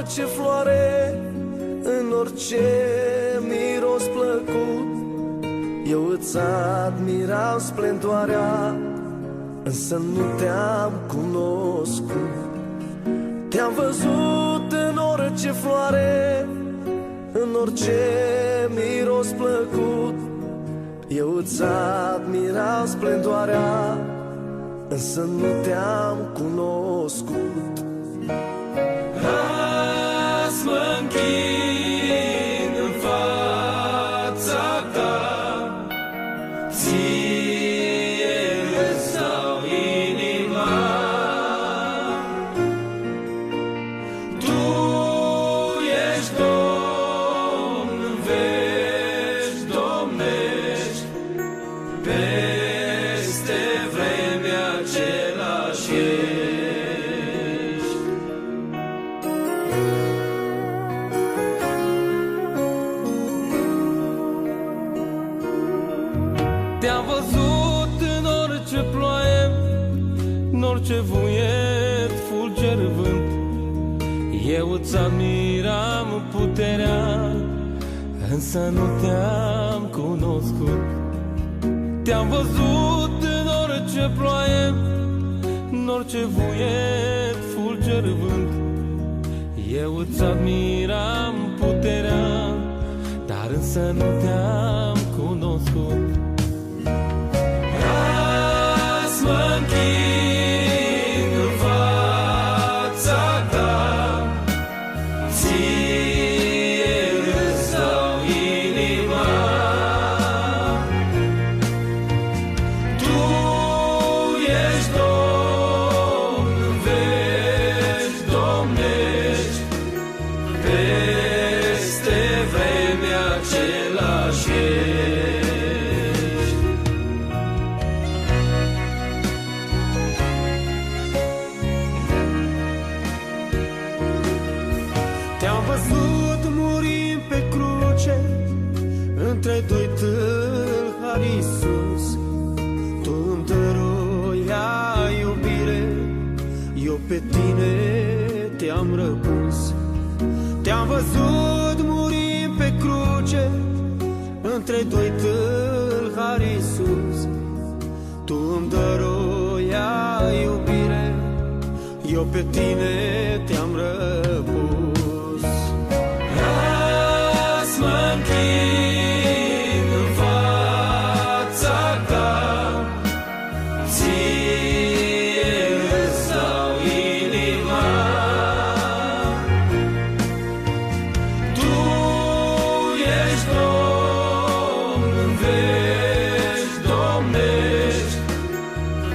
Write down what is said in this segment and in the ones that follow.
orice floare, în orice miros plăcut. Eu îți admirau splendoarea, însă nu te-am cunoscut. Te-am văzut în orice floare, în orice miros plăcut. Eu îți admirau splendoarea, însă nu te-am cunoscut. Azi mă închin în fața ta, ție îți dau inima. Tu ești Domn, în veci domnești, peste vremea același ești. Te-am văzut în orice ploaie, în orice vuiet, fulger, vânt. Eu îți admiram puterea, însă nu te-am cunoscut. Te-am văzut în orice ploaie, în orice vuiet, fulger, vânt. Eu îți admiram puterea, dar însă nu te-am cunoscut. Azi mă închin în fața ta, ție îți dau inima. Tu ești Domn, în veci domnești, peste vremea același ești. Te-am văzut murind pe cruce, între doi tâlhari, Iisus. Tu îmi dăruiai iubire, eu pe tine te-am răpus. Te-am văzut murind pe cruce, între doi tâlhari, Iisus. Tu îmi dăruiai iubire, eu pe tine te-am răpus. Azi mă închin în fața ta, ție îți dau inima. Tu ești Domn, în veci domnești,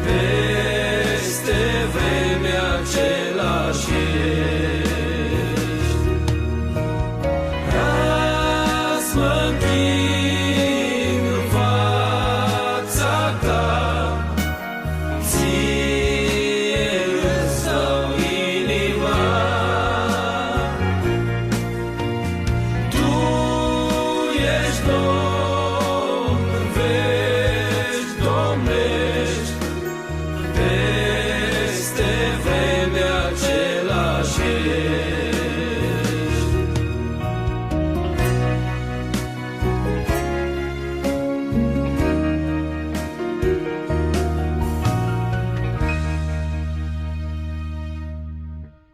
peste vremea același ești. Azi mă închin în fața ta, ție îți dau inima. Tu ești Domn,